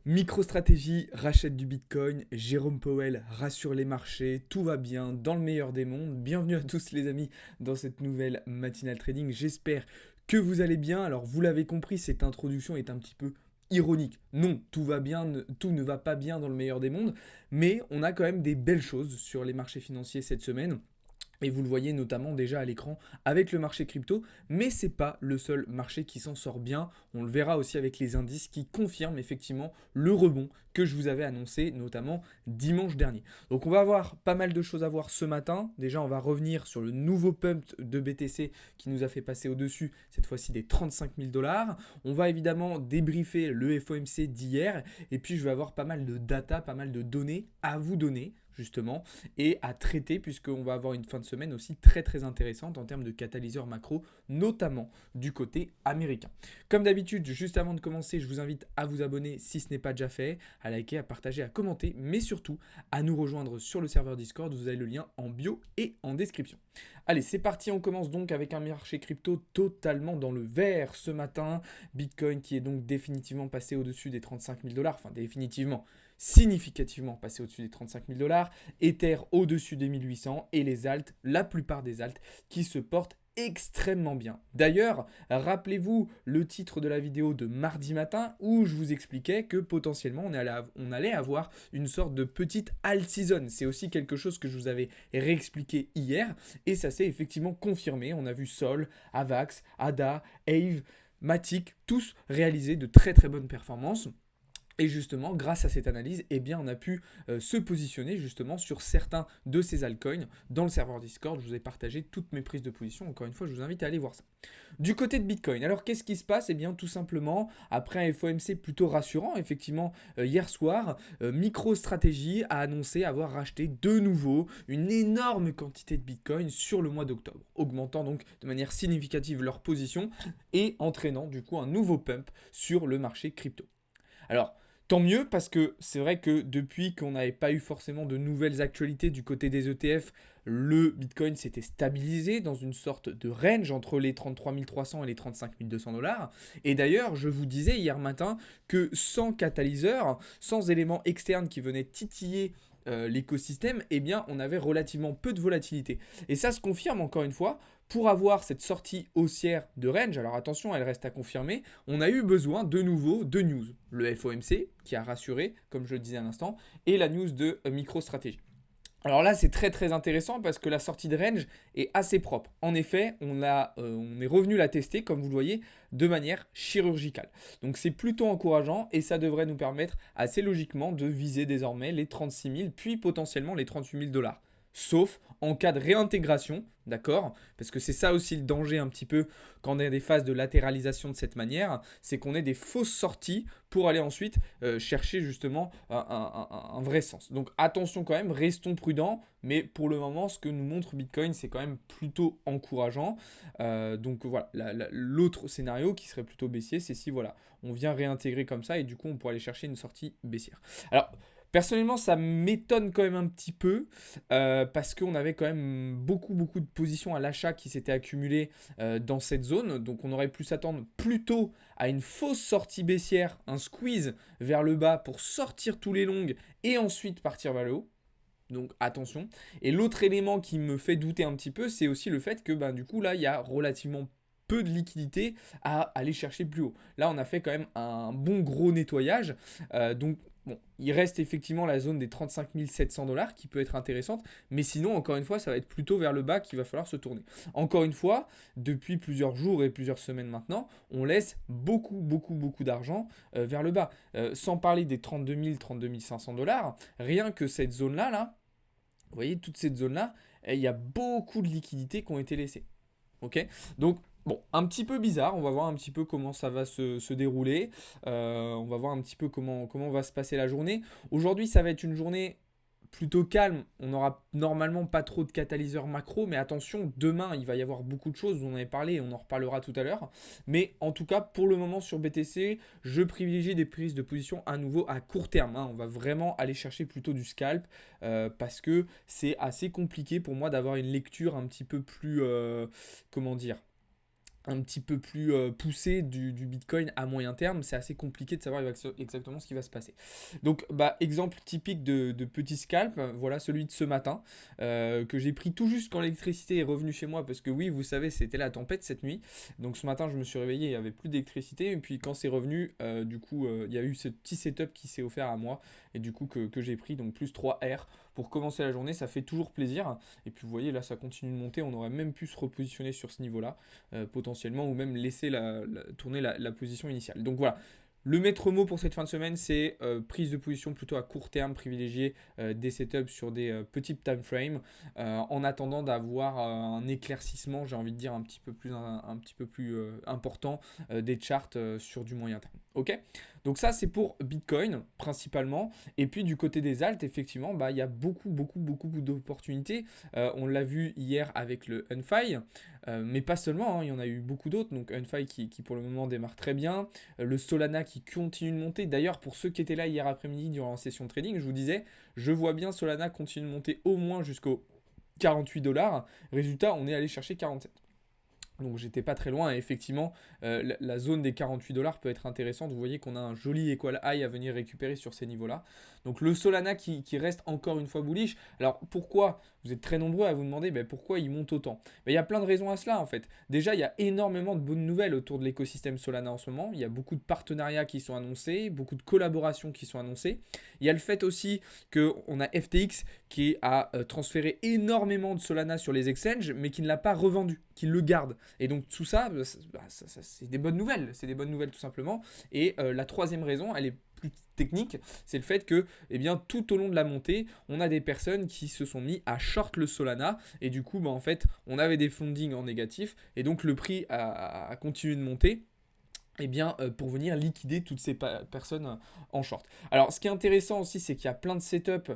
MicroStratégie rachète du Bitcoin, Jérôme Powell rassure les marchés, tout va bien dans le meilleur des mondes. Bienvenue à tous les amis dans cette nouvelle matinale trading. J'espère que vous allez bien. Alors vous l'avez compris, cette introduction est un petit peu ironique. Non, tout va bien, tout ne va pas bien dans le meilleur des mondes, mais on a quand même des belles choses sur les marchés financiers cette semaine. Et vous le voyez notamment déjà à l'écran avec le marché crypto, mais c'est pas le seul marché qui s'en sort bien. On le verra aussi avec les indices qui confirment effectivement le rebond que je vous avais annoncé notamment dimanche dernier. Donc on va avoir pas mal de choses à voir ce matin. Déjà on va revenir sur le nouveau pump de BTC qui nous a fait passer au-dessus cette fois-ci des 35 000 dollars. On va évidemment débriefer le FOMC d'hier et puis je vais avoir pas mal de data, pas mal de données à vous donner justement, et à traiter, puisqu'on va avoir une fin de semaine aussi très très intéressante en termes de catalyseurs macro, notamment du côté américain. Comme d'habitude, juste avant de commencer, je vous invite à vous abonner si ce n'est pas déjà fait, à liker, à partager, à commenter, mais surtout à nous rejoindre sur le serveur Discord, vous avez le lien en bio et en description. Allez, c'est parti, on commence donc avec un marché crypto totalement dans le vert ce matin. Bitcoin qui est donc définitivement passé au-dessus des 35 000 dollars, enfin définitivement, significativement passé au-dessus des 35 000 dollars, Ether au-dessus des 1800 et les alts, la plupart des alts qui se portent extrêmement bien. D'ailleurs, rappelez-vous le titre de la vidéo de mardi matin où je vous expliquais que potentiellement on allait avoir une sorte de petite alt season. C'est aussi quelque chose que je vous avais réexpliqué hier et ça s'est effectivement confirmé. On a vu Sol, Avax, ADA, Ave, Matic, tous réaliser de très très bonnes performances. Et justement, grâce à cette analyse, eh bien, on a pu se positionner justement sur certains de ces altcoins dans le serveur Discord. Je vous ai partagé toutes mes prises de position. Encore une fois, je vous invite à aller voir ça. Du côté de Bitcoin, alors qu'est-ce qui se passe? Eh bien, tout simplement, après un FOMC plutôt rassurant, effectivement, hier soir, MicroStrategy a annoncé avoir racheté de nouveau une énorme quantité de Bitcoin sur le mois d'octobre, augmentant donc de manière significative leur position et entraînant du coup un nouveau pump sur le marché crypto. Alors, tant mieux parce que c'est vrai que depuis qu'on n'avait pas eu forcément de nouvelles actualités du côté des ETF, le Bitcoin s'était stabilisé dans une sorte de range entre les 33 300 et les 35 200 dollars. Et d'ailleurs, je vous disais hier matin que sans catalyseur, sans éléments externes qui venaient titiller l'écosystème, eh bien, on avait relativement peu de volatilité. Et ça se confirme encore une fois. Pour avoir cette sortie haussière de range, alors attention, elle reste à confirmer, on a eu besoin de nouveau de news. Le FOMC, qui a rassuré, comme je le disais à l'instant, et la news de MicroStrategy. Alors là, c'est très très intéressant parce que la sortie de range est assez propre. En effet, on est revenu la tester, comme vous le voyez, de manière chirurgicale. Donc c'est plutôt encourageant et ça devrait nous permettre assez logiquement de viser désormais les 36 000, puis potentiellement les 38 000 dollars. Sauf en cas de réintégration, d'accord? Parce que c'est ça aussi le danger un petit peu quand on a des phases de latéralisation de cette manière, c'est qu'on ait des fausses sorties pour aller ensuite chercher justement un vrai sens. Donc attention quand même, restons prudents, mais pour le moment, ce que nous montre Bitcoin, c'est quand même plutôt encourageant. Donc voilà, l'autre scénario qui serait plutôt baissier, c'est si voilà, on vient réintégrer comme ça et du coup on pourrait aller chercher une sortie baissière. Alors, personnellement, ça m'étonne quand même un petit peu parce qu'on avait quand même beaucoup de positions à l'achat qui s'étaient accumulées dans cette zone. Donc on aurait pu s'attendre plutôt à une fausse sortie baissière, un squeeze vers le bas pour sortir tous les longs et ensuite partir vers le haut. Donc attention. Et l'autre élément qui me fait douter un petit peu, c'est aussi le fait que du coup là, il y a relativement peu de liquidité à aller chercher plus haut. Là, on a fait quand même un bon gros nettoyage. Donc bon, il reste effectivement la zone des 35 700 dollars qui peut être intéressante, mais sinon, encore une fois, ça va être plutôt vers le bas qu'il va falloir se tourner. Encore une fois, depuis plusieurs jours et plusieurs semaines maintenant, on laisse beaucoup d'argent vers le bas. Sans parler des 32 000, 32 500 dollars, rien que cette zone-là, là, vous voyez, toute cette zone-là, il y a beaucoup de liquidités qui ont été laissées. Ok? Donc, bon, un petit peu bizarre. On va voir un petit peu comment ça va se dérouler. On va voir un petit peu comment va se passer la journée. Aujourd'hui, ça va être une journée plutôt calme. On n'aura normalement pas trop de catalyseurs macro, mais attention, demain, il va y avoir beaucoup de choses. On en avait parlé et on en reparlera tout à l'heure. Mais en tout cas, pour le moment sur BTC, je privilégie des prises de position à nouveau à court terme. On va vraiment aller chercher plutôt du scalp parce que c'est assez compliqué pour moi d'avoir une lecture un petit peu plus, comment dire, un petit peu plus poussé du Bitcoin à moyen terme, c'est assez compliqué de savoir exactement ce qui va se passer. Donc, exemple typique de petit scalp, voilà celui de ce matin, que j'ai pris tout juste quand l'électricité est revenue chez moi, parce que oui, vous savez, c'était la tempête cette nuit. Donc ce matin, je me suis réveillé, il n'y avait plus d'électricité, et puis quand c'est revenu, il y a eu ce petit setup qui s'est offert à moi, et du coup que j'ai pris, donc plus 3 R pour commencer la journée, ça fait toujours plaisir. Et puis vous voyez, là, ça continue de monter, on aurait même pu se repositionner sur ce niveau-là potentiellement, ou même laisser tourner la position initiale. Donc voilà, le maître mot pour cette fin de semaine, c'est prise de position plutôt à court terme, privilégier des setups sur des petits time frames, en attendant d'avoir un éclaircissement, j'ai envie de dire, un petit peu plus important des charts sur du moyen terme. Ok. Donc ça, c'est pour Bitcoin principalement. Et puis du côté des alts, effectivement, il y a beaucoup d'opportunités. On l'a vu hier avec le Unfi, mais pas seulement, hein, il y en a eu beaucoup d'autres. Donc Unfi qui pour le moment démarre très bien. Le Solana qui continue de monter. D'ailleurs, pour ceux qui étaient là hier après-midi durant la session de trading, je vous disais, je vois bien Solana continuer de monter au moins jusqu'aux 48 $. Résultat, on est allé chercher 47. Donc j'étais pas très loin et effectivement la zone des 48 $ peut être intéressante. Vous voyez qu'on a un joli equal high à venir récupérer sur ces niveaux-là. Donc le Solana qui reste encore une fois bullish. Alors pourquoi? Vous êtes très nombreux à vous demander pourquoi il monte autant. Il y a plein de raisons à cela en fait. Déjà il y a énormément de bonnes nouvelles autour de l'écosystème Solana en ce moment. Il y a beaucoup de partenariats qui sont annoncés, beaucoup de collaborations qui sont annoncées. Il y a le fait aussi qu'on a FTX qui a transféré énormément de Solana sur les exchanges mais qui ne l'a pas revendu, qui le garde. Et donc tout ça, c'est des bonnes nouvelles. C'est des bonnes nouvelles tout simplement. Et la troisième raison, elle est plus technique, c'est le fait que tout au long de la montée, on a des personnes qui se sont mis à short le Solana. Et du coup, en fait, on avait des fundings en négatif. Et donc le prix a continué de monter. Pour venir liquider toutes ces personnes en short. Alors, ce qui est intéressant aussi, c'est qu'il y a plein de setups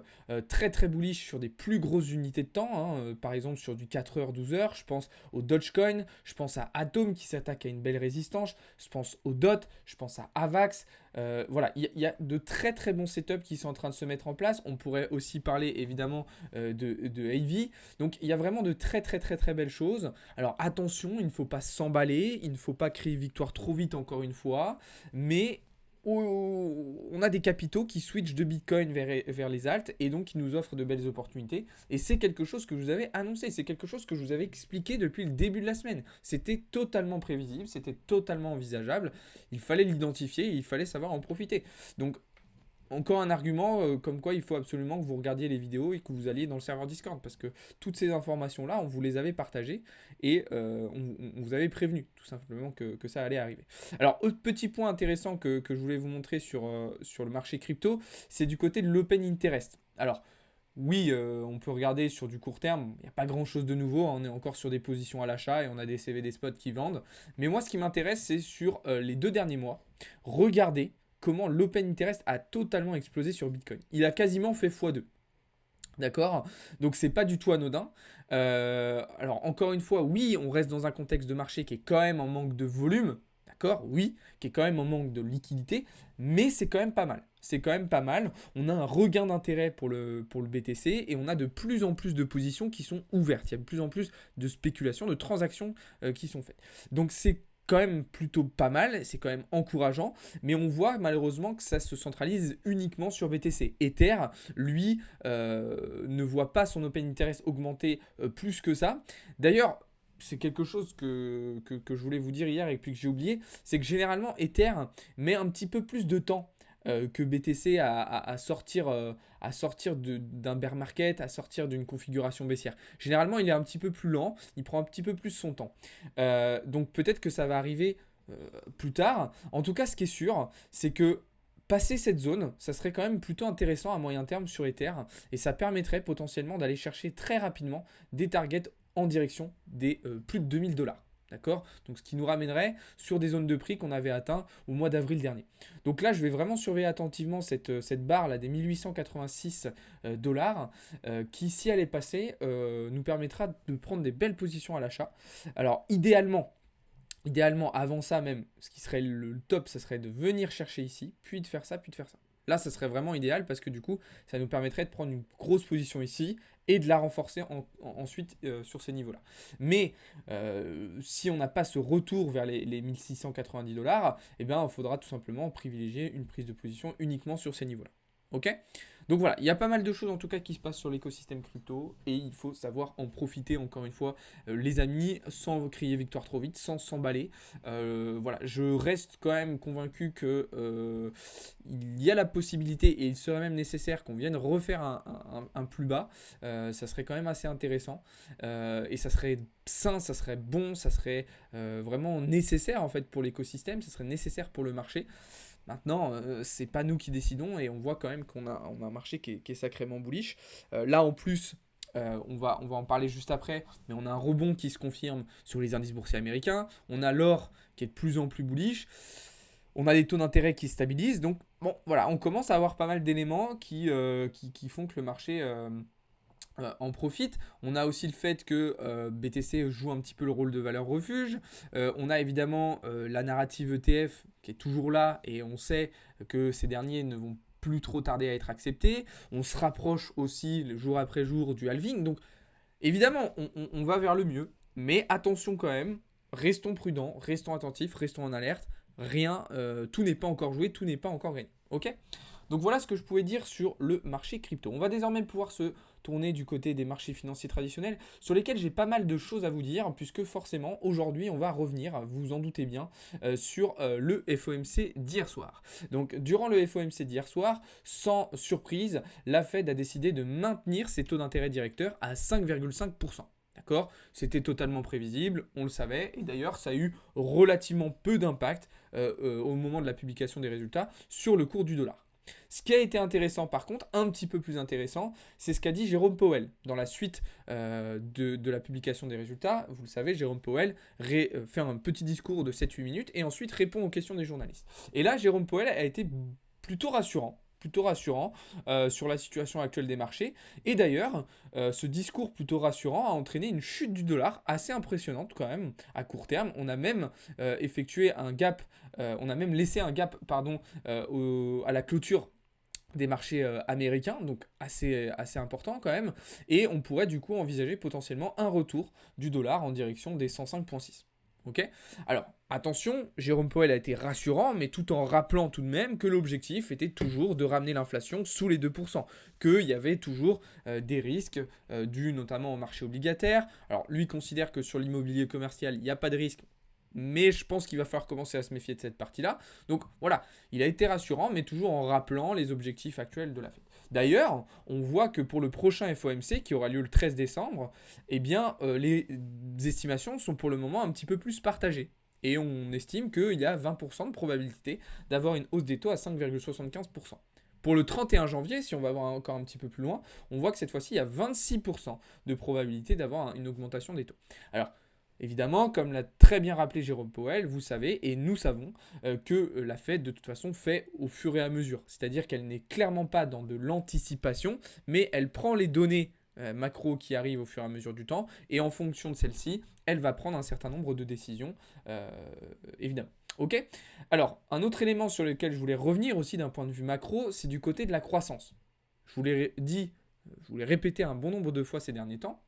très très bullish sur des plus grosses unités de temps, hein, par exemple sur du 4h, 12h. Je pense au Dogecoin, je pense à Atom qui s'attaque à une belle résistance, je pense au DOT, je pense à AVAX. Voilà, il y a de très très bons setups qui sont en train de se mettre en place. On pourrait aussi parler évidemment de AV. Donc, il y a vraiment de très très très très belles choses. Alors, attention, il ne faut pas s'emballer, il ne faut pas crier victoire trop vite encore une fois, mais on a des capitaux qui switchent de Bitcoin vers les alts et donc qui nous offrent de belles opportunités. Et c'est quelque chose que je vous avais annoncé, c'est quelque chose que je vous avais expliqué depuis le début de la semaine. C'était totalement prévisible, c'était totalement envisageable. Il fallait l'identifier, il fallait savoir en profiter. Donc encore un argument comme quoi il faut absolument que vous regardiez les vidéos et que vous alliez dans le serveur Discord parce que toutes ces informations-là, on vous les avait partagées et on vous avait prévenu tout simplement que ça allait arriver. Alors, autre petit point intéressant que je voulais vous montrer sur le marché crypto, c'est du côté de l'open interest. Alors, oui, on peut regarder sur du court terme, il n'y a pas grand-chose de nouveau, hein, on est encore sur des positions à l'achat et on a des CVD spots qui vendent. Mais moi, ce qui m'intéresse, c'est sur les 2 derniers mois. Regardez comment l'open interest a totalement explosé sur Bitcoin. Il a quasiment fait x2. D'accord? Donc c'est pas du tout anodin. Alors encore une fois, oui, on reste dans un contexte de marché qui est quand même en manque de volume. D'accord? Oui, qui est quand même en manque de liquidité, mais c'est quand même pas mal. C'est quand même pas mal. On a un regain d'intérêt pour le BTC et on a de plus en plus de positions qui sont ouvertes. Il y a de plus en plus de spéculations, de transactions qui sont faites. Donc c'est quand même plutôt pas mal, c'est quand même encourageant, mais on voit malheureusement que ça se centralise uniquement sur BTC. Ether, lui, ne voit pas son open interest augmenter plus que ça. D'ailleurs, c'est quelque chose que je voulais vous dire hier et puis que j'ai oublié, c'est que généralement Ether met un petit peu plus de temps que BTC à sortir, d'un bear market, à sortir d'une configuration baissière. Généralement, il est un petit peu plus lent, il prend un petit peu plus son temps. Donc peut-être que ça va arriver plus tard. En tout cas, ce qui est sûr, c'est que passer cette zone, ça serait quand même plutôt intéressant à moyen terme sur Ether et ça permettrait potentiellement d'aller chercher très rapidement des targets en direction des plus de 2000 $. D'accord? Donc ce qui nous ramènerait sur des zones de prix qu'on avait atteint au mois d'avril dernier. Donc là, je vais vraiment surveiller attentivement cette barre là des 1886 dollars qui, si elle est passée, nous permettra de prendre des belles positions à l'achat. Alors idéalement, avant ça même, ce qui serait le top, ça serait de venir chercher ici, puis de faire ça, puis de faire ça. Là, ça serait vraiment idéal parce que du coup, ça nous permettrait de prendre une grosse position ici et de la renforcer ensuite sur ces niveaux-là. Mais si on n'a pas ce retour vers les 1690 $, eh bien, il faudra tout simplement privilégier une prise de position uniquement sur ces niveaux-là. Ok? Donc voilà, il y a pas mal de choses en tout cas qui se passent sur l'écosystème crypto et il faut savoir en profiter encore une fois, les amis, sans crier victoire trop vite, sans s'emballer. Voilà, je reste quand même convaincu que il y a la possibilité et il serait même nécessaire qu'on vienne refaire un plus bas. Ça serait quand même assez intéressant et ça serait sain, ça serait bon, ça serait vraiment nécessaire en fait pour l'écosystème, ça serait nécessaire pour le marché. Maintenant, c'est pas nous qui décidons et on voit quand même qu'on a un marché qui est sacrément bullish. Là, en plus, on va en parler juste après, mais on a un rebond qui se confirme sur les indices boursiers américains. On a l'or qui est de plus en plus bullish. On a des taux d'intérêt qui se stabilisent. Donc, bon, voilà, on commence à avoir pas mal d'éléments qui font que le marché en profite. On a aussi le fait que BTC joue un petit peu le rôle de valeur refuge. On a évidemment la narrative ETF qui est toujours là et on sait que ces derniers ne vont plus trop tarder à être acceptés. On se rapproche aussi jour après jour du halving. Donc évidemment, on va vers le mieux. Mais attention quand même, restons prudents, restons attentifs, restons en alerte. Rien, tout n'est pas encore joué, tout n'est pas encore gagné. Ok ? Donc voilà ce que je pouvais dire sur le marché crypto. On va désormais pouvoir se tourner du côté des marchés financiers traditionnels sur lesquels j'ai pas mal de choses à vous dire puisque forcément aujourd'hui on va revenir, vous vous en doutez bien, sur le FOMC d'hier soir. Donc durant le FOMC d'hier soir, sans surprise, la Fed a décidé de maintenir ses taux d'intérêt directeurs à 5,5%. D'accord ? C'était totalement prévisible, on le savait, et d'ailleurs ça a eu relativement peu d'impact au moment de la publication des résultats sur le cours du dollar. Ce qui a été intéressant par contre, un petit peu plus intéressant, c'est ce qu'a dit Jérôme Powell. Dans la suite de la publication des résultats, vous le savez, Jérôme Powell fait un petit discours de 7-8 minutes et ensuite répond aux questions des journalistes. Et là, Jérôme Powell a été plutôt rassurant sur la situation actuelle des marchés. Et d'ailleurs, ce discours plutôt rassurant a entraîné une chute du dollar assez impressionnante quand même à court terme. On a même effectué un gap, on a même laissé un gap à la clôture des marchés américains, donc assez important quand même, et on pourrait du coup envisager potentiellement un retour du dollar en direction des 105,6. Ok ? Alors, attention, Jérôme Powell a été rassurant, mais tout en rappelant tout de même que l'objectif était toujours de ramener l'inflation sous les 2%, qu'il y avait toujours des risques dus notamment au marché obligataire. Alors, lui considère que sur l'immobilier commercial, il n'y a pas de risque, mais je pense qu'il va falloir commencer à se méfier de cette partie-là. Donc voilà, il a été rassurant, mais toujours en rappelant les objectifs actuels de la Fed. D'ailleurs, on voit que pour le prochain FOMC, qui aura lieu le 13 décembre, eh bien, les estimations sont pour le moment un petit peu plus partagées. Et on estime qu'il y a 20% de probabilité d'avoir une hausse des taux à 5,75%. Pour le 31 janvier, si on va voir encore un petit peu plus loin, on voit que cette fois-ci, il y a 26% de probabilité d'avoir une augmentation des taux. Alors, évidemment, comme l'a très bien rappelé Jérôme Powell, vous savez, et nous savons, que la Fed, de toute façon, fait au fur et à mesure. C'est-à-dire qu'elle n'est clairement pas dans de l'anticipation, mais elle prend les données macro qui arrivent au fur et à mesure du temps, et en fonction de celles-ci, elle va prendre un certain nombre de décisions, évidemment. Ok ? Alors, un autre élément sur lequel je voulais revenir aussi d'un point de vue macro, c'est du côté de la croissance. Je vous l'ai dit, je vous l'ai répété un bon nombre de fois ces derniers temps.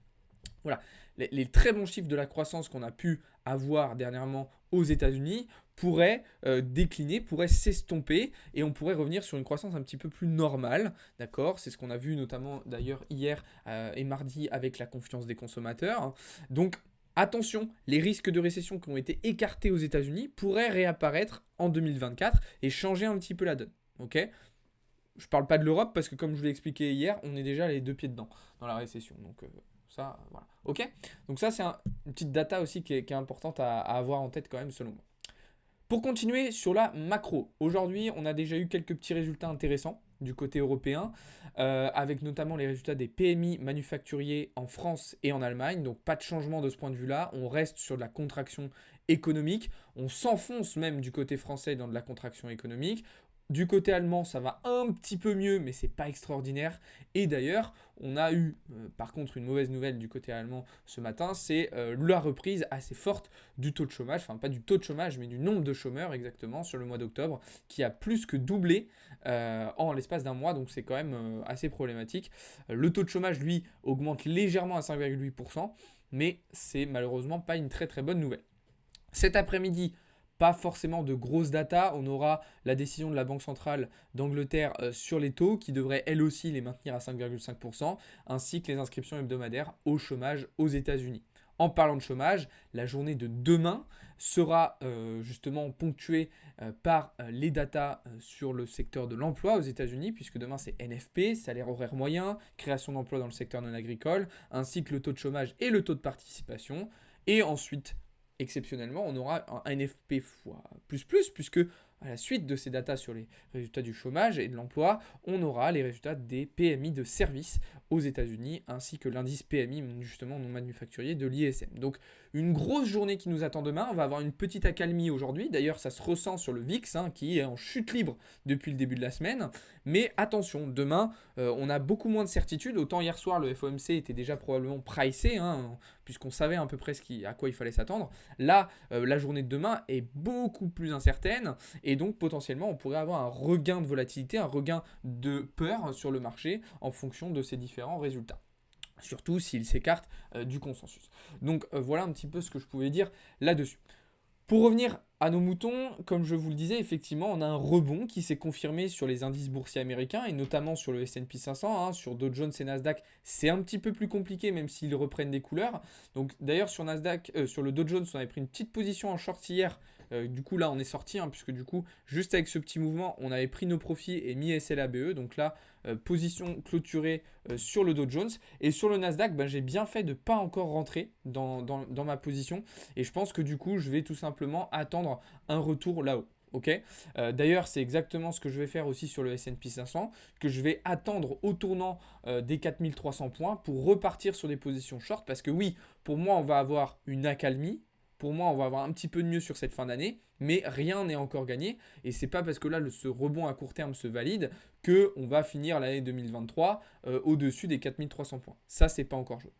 Voilà, les très bons chiffres de la croissance qu'on a pu avoir dernièrement aux États-Unis pourraient décliner, pourraient s'estomper et on pourrait revenir sur une croissance un petit peu plus normale, d'accord ? C'est ce qu'on a vu notamment d'ailleurs hier et mardi avec la confiance des consommateurs. Donc attention, les risques de récession qui ont été écartés aux États-Unis pourraient réapparaître en 2024 et changer un petit peu la donne, ok ? Je ne parle pas de l'Europe parce que comme je vous l'ai expliqué hier, on est déjà les deux pieds dedans dans la récession, donc... ça, voilà. Ok ? Donc ça, c'est une petite data aussi qui est importante à avoir en tête quand même, selon moi. Pour continuer sur la macro, aujourd'hui, on a déjà eu quelques petits résultats intéressants du côté européen, avec notamment les résultats des PMI manufacturiers en France et en Allemagne. Donc pas de changement de ce point de vue-là. On reste sur de la contraction économique. On s'enfonce même du côté français dans de la contraction économique. Du côté allemand, ça va un petit peu mieux, mais c'est pas extraordinaire. Et d'ailleurs, on a eu par contre une mauvaise nouvelle du côté allemand ce matin, c'est la reprise assez forte du taux de chômage, enfin pas du taux de chômage, mais du nombre de chômeurs exactement sur le mois d'octobre, qui a plus que doublé en l'espace d'un mois, donc c'est quand même assez problématique. Le taux de chômage, lui, augmente légèrement à 5,8%, mais c'est malheureusement pas une très très bonne nouvelle. Cet après-midi, pas forcément de grosses data. On aura la décision de la Banque centrale d'Angleterre sur les taux qui devrait elle aussi les maintenir à 5,5%, ainsi que les inscriptions hebdomadaires au chômage aux États-Unis. En parlant de chômage, la journée de demain sera justement ponctuée par les datas sur le secteur de l'emploi aux États-Unis, puisque demain c'est NFP, salaire horaire moyen, création d'emplois dans le secteur non agricole, ainsi que le taux de chômage et le taux de participation. Et ensuite, exceptionnellement, on aura un NFP puisque à la suite de ces datas sur les résultats du chômage et de l'emploi, on aura les résultats des PMI de services aux États-Unis, ainsi que l'indice PMI, justement non manufacturier, de l'ISM. Donc une grosse journée qui nous attend demain. On va avoir une petite accalmie aujourd'hui. D'ailleurs, ça se ressent sur le VIX, qui est en chute libre depuis le début de la semaine. Mais attention, demain, on a beaucoup moins de certitudes. Autant hier soir, le FOMC était déjà probablement pricé, puisqu'on savait à peu près à quoi il fallait s'attendre. Là, la journée de demain est beaucoup plus incertaine. Et donc, potentiellement, on pourrait avoir un regain de volatilité, un regain de peur sur le marché en fonction de ces différents résultats. Surtout s'il s'écarte du consensus. Donc voilà un petit peu ce que je pouvais dire là-dessus. Pour revenir à nos moutons, comme je vous le disais, effectivement, on a un rebond qui s'est confirmé sur les indices boursiers américains et notamment sur le S&P 500. Sur Dow Jones et Nasdaq, c'est un petit peu plus compliqué même s'ils reprennent des couleurs. Donc d'ailleurs sur sur le Dow Jones, on avait pris une petite position en short hier. Du coup là on est sorti puisque du coup juste avec ce petit mouvement on avait pris nos profits et mis SLABE. Donc là position clôturée sur le Dow Jones. Et sur le Nasdaq, j'ai bien fait de ne pas encore rentrer dans ma position. Et je pense que du coup je vais tout simplement attendre un retour là-haut. Okay, d'ailleurs, c'est exactement ce que je vais faire aussi sur le S&P 500, que je vais attendre au tournant des 4300 points pour repartir sur des positions short. Parce que oui, pour moi, on va avoir une accalmie. Pour moi, on va avoir un petit peu de mieux sur cette fin d'année, mais rien n'est encore gagné. Et c'est pas parce que là, ce rebond à court terme se valide qu'on va finir l'année 2023 au-dessus des 4300 points. Ça, c'est pas encore joué.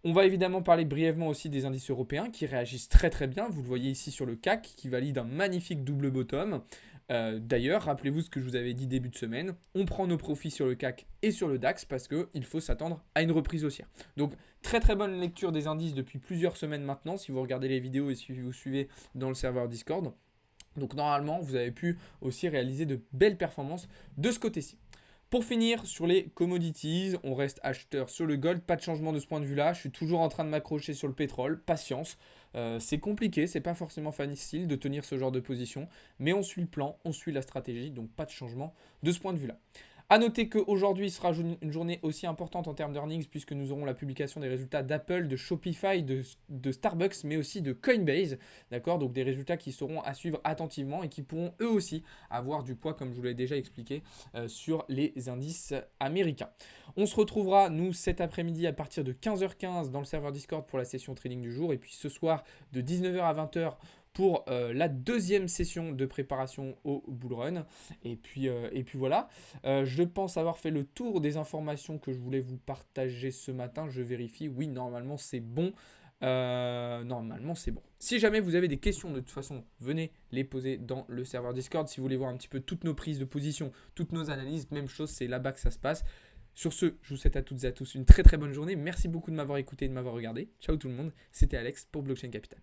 On va évidemment parler brièvement aussi des indices européens qui réagissent très très bien. Vous le voyez ici sur le CAC qui valide un magnifique double bottom. D'ailleurs, rappelez-vous ce que je vous avais dit début de semaine. On prend nos profits sur le CAC et sur le DAX parce qu'il faut s'attendre à une reprise haussière. Donc très très bonne lecture des indices depuis plusieurs semaines maintenant si vous regardez les vidéos et si vous suivez dans le serveur Discord. Donc normalement, vous avez pu aussi réaliser de belles performances de ce côté-ci. Pour finir, sur les commodities, on reste acheteur sur le gold. Pas de changement de ce point de vue-là. Je suis toujours en train de m'accrocher sur le pétrole. Patience. C'est compliqué, c'est pas forcément facile de tenir ce genre de position. Mais on suit le plan, on suit la stratégie. Donc pas de changement de ce point de vue-là. A noter qu'aujourd'hui sera une journée aussi importante en termes d'earnings puisque nous aurons la publication des résultats d'Apple, de Shopify, de Starbucks, mais aussi de Coinbase. D'accord, donc des résultats qui seront à suivre attentivement et qui pourront eux aussi avoir du poids, comme je vous l'ai déjà expliqué, sur les indices américains. On se retrouvera, nous, cet après-midi à partir de 15h15 dans le serveur Discord pour la session trading du jour. Et puis ce soir, de 19h à 20h, pour la deuxième session de préparation au bull run. Et puis voilà. Je pense avoir fait le tour des informations que je voulais vous partager ce matin. Je vérifie. Oui, normalement, c'est bon. Normalement, c'est bon. Si jamais vous avez des questions, de toute façon, venez les poser dans le serveur Discord. Si vous voulez voir un petit peu toutes nos prises de position, toutes nos analyses, même chose, c'est là-bas que ça se passe. Sur ce, je vous souhaite à toutes et à tous une très très bonne journée. Merci beaucoup de m'avoir écouté et de m'avoir regardé. Ciao tout le monde. C'était Alex pour Blockchain Capital.